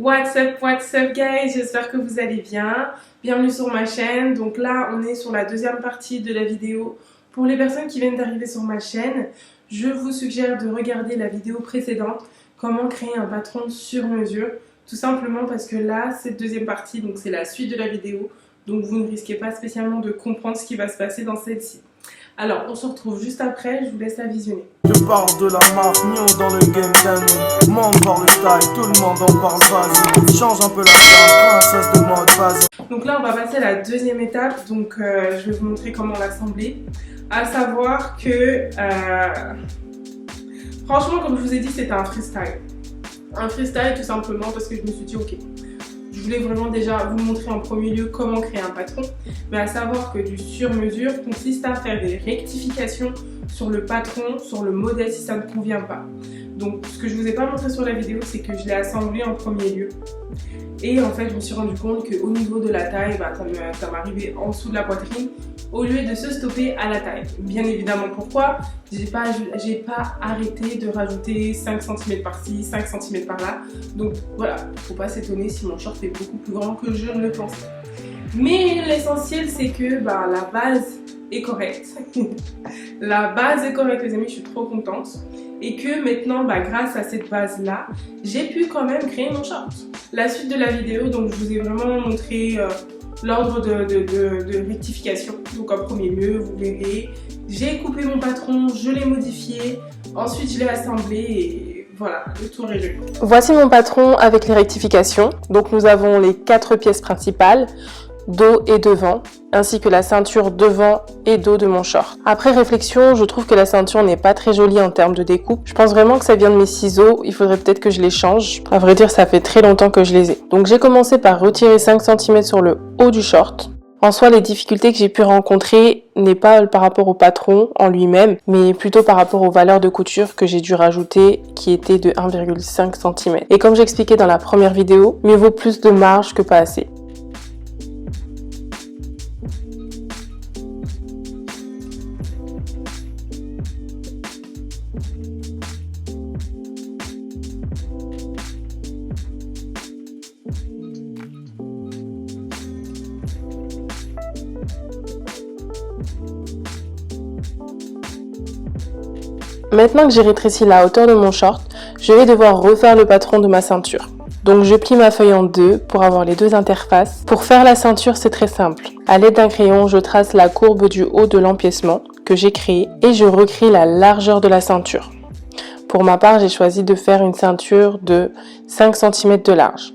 What's up guys, j'espère que vous allez bien. Bienvenue sur ma chaîne. Donc là, on est sur la deuxième partie de la vidéo. Pour les personnes qui viennent d'arriver sur ma chaîne, je vous suggère de regarder la vidéo précédente, comment créer un patron sur mesure. Tout simplement parce que là, cette deuxième partie, donc c'est la suite de la vidéo. Donc vous ne risquez pas spécialement de comprendre ce qui va se passer dans celle-ci. Alors, on se retrouve juste après, je vous laisse la visionner. Je parle de la marque, Nio dans le game d'année. Monde par le style, tout le monde en parle, vas-y. Change un peu la flamme, princesse de mode, vas-y. Donc là, on va passer à la deuxième étape, donc je vais vous montrer comment l'assembler. À savoir que, franchement, comme je vous ai dit, c'était un freestyle. Un freestyle tout simplement parce que je me suis dit, ok, je voulais vraiment déjà vous montrer en premier lieu comment créer un patron, mais à savoir que du sur-mesure consiste à faire des rectifications sur le patron, sur le modèle si ça ne convient pas. Donc ce que je ne vous ai pas montré sur la vidéo, c'est que je l'ai assemblé en premier lieu. Et en fait, je me suis rendu compte qu'au niveau de la taille, ça m'arrivait en dessous de la poitrine au lieu de se stopper à la taille. Bien évidemment, pourquoi? J'ai pas arrêté de rajouter 5 cm par-ci, 5 cm par-là. Donc voilà, faut pas s'étonner si mon short est beaucoup plus grand que je ne le pensais. Mais l'essentiel, c'est que la base est correcte. La base est correcte, les amis, je suis trop contente. Et que maintenant, grâce à cette base-là, j'ai pu quand même créer mon short. La suite de la vidéo, donc je vous ai vraiment montré l'ordre de rectification. Donc en premier lieu, vous verrez, j'ai coupé mon patron, je l'ai modifié, ensuite je l'ai assemblé et voilà, le tour est joué. Voici mon patron avec les rectifications. Donc nous avons les 4 pièces principales, dos et devant, ainsi que la ceinture devant et dos de mon short. Après réflexion, je trouve que la ceinture n'est pas très jolie en termes de découpe. Je pense vraiment que ça vient de mes ciseaux, il faudrait peut-être que je les change. À vrai dire, ça fait très longtemps que je les ai. Donc j'ai commencé par retirer 5 cm sur le haut du short. En soi, les difficultés que j'ai pu rencontrer n'est pas par rapport au patron en lui-même, mais plutôt par rapport aux valeurs de couture que j'ai dû rajouter, qui étaient de 1,5 cm. Et comme j'expliquais dans la première vidéo, mieux vaut plus de marge que pas assez. Maintenant que j'ai rétréci la hauteur de mon short, je vais devoir refaire le patron de ma ceinture. Donc je plie ma feuille en deux pour avoir les deux interfaces. Pour faire la ceinture, c'est très simple. À l'aide d'un crayon, je trace la courbe du haut de l'empiècement que j'ai créé et je recrée la largeur de la ceinture. Pour ma part, j'ai choisi de faire une ceinture de 5 cm de large.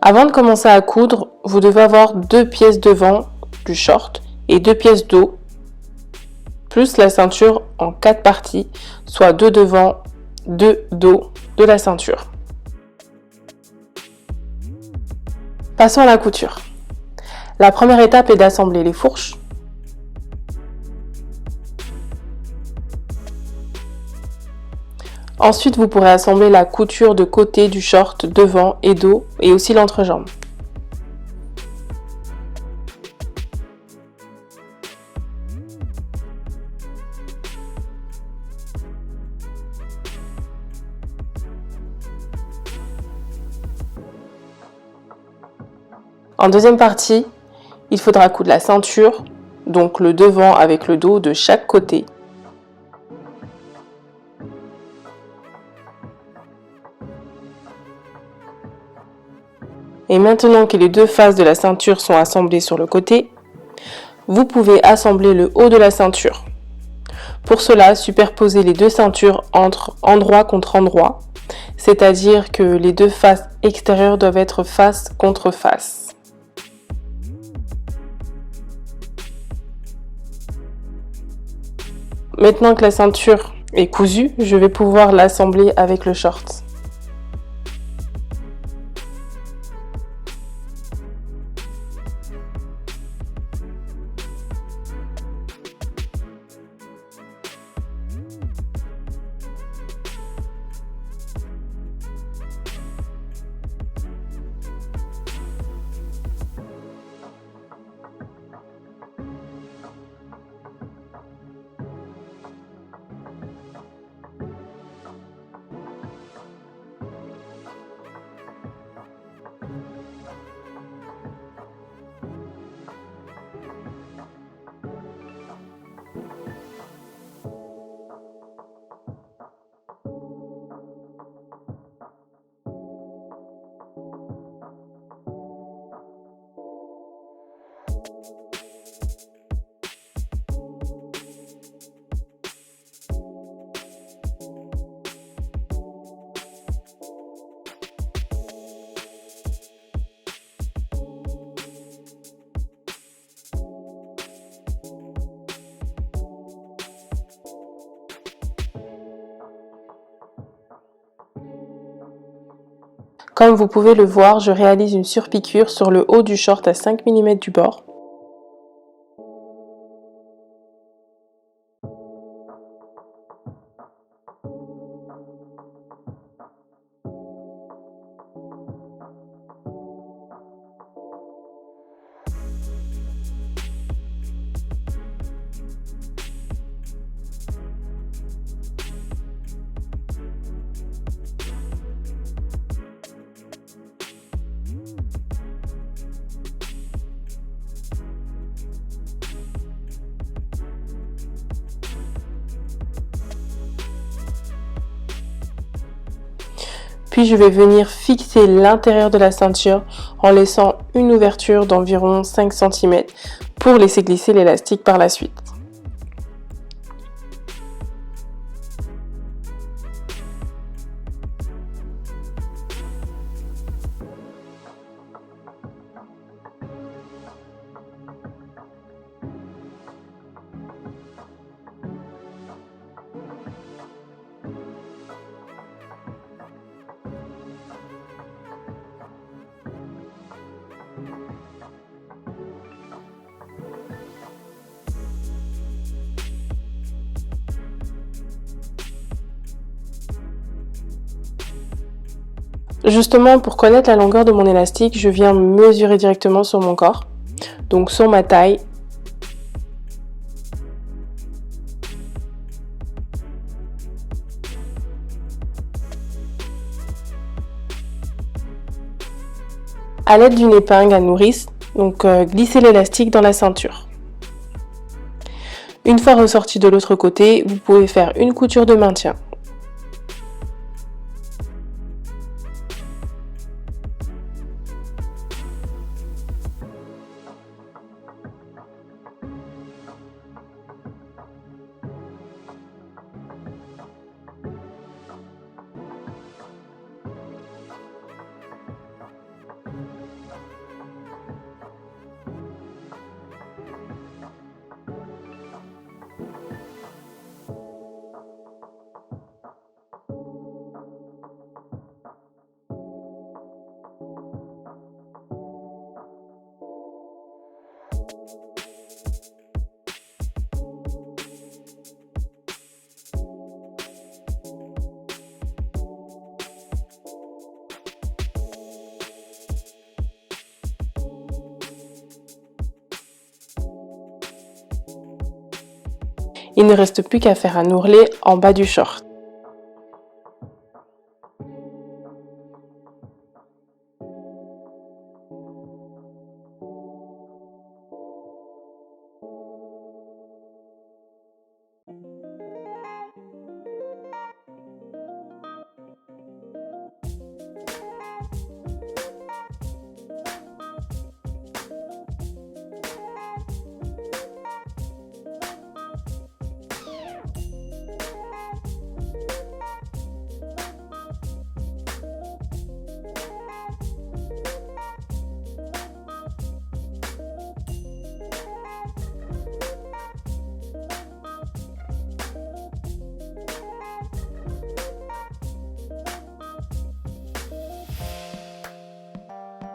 Avant de commencer à coudre, vous devez avoir 2 pièces devant du short et 2 pièces dos, plus la ceinture en 4 parties, soit 2 devant, 2 dos de la ceinture. Passons à la couture. La première étape est d'assembler les fourches. Ensuite, vous pourrez assembler la couture de côté du short, devant et dos, et aussi l'entrejambe. En deuxième partie, il faudra coudre la ceinture, donc le devant avec le dos de chaque côté. Et maintenant que les deux faces de la ceinture sont assemblées sur le côté, vous pouvez assembler le haut de la ceinture. Pour cela, superposez les deux ceintures entre endroit contre endroit, c'est-à-dire que les deux faces extérieures doivent être face contre face. Maintenant que la ceinture est cousue, je vais pouvoir l'assembler avec le short. Comme vous pouvez le voir, je réalise une surpiqûre sur le haut du short à 5 mm du bord. Puis je vais venir fixer l'intérieur de la ceinture en laissant une ouverture d'environ 5 cm pour laisser glisser l'élastique par la suite. Justement, pour connaître la longueur de mon élastique, je viens mesurer directement sur mon corps, donc sur ma taille. À l'aide d'une épingle à nourrice, donc glissez l'élastique dans la ceinture. Une fois ressorti de l'autre côté, vous pouvez faire une couture de maintien. Il ne reste plus qu'à faire un ourlet en bas du short.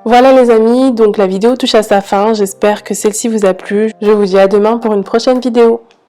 Voilà les amis, donc la vidéo touche à sa fin, j'espère que celle-ci vous a plu. Je vous dis à demain pour une prochaine vidéo.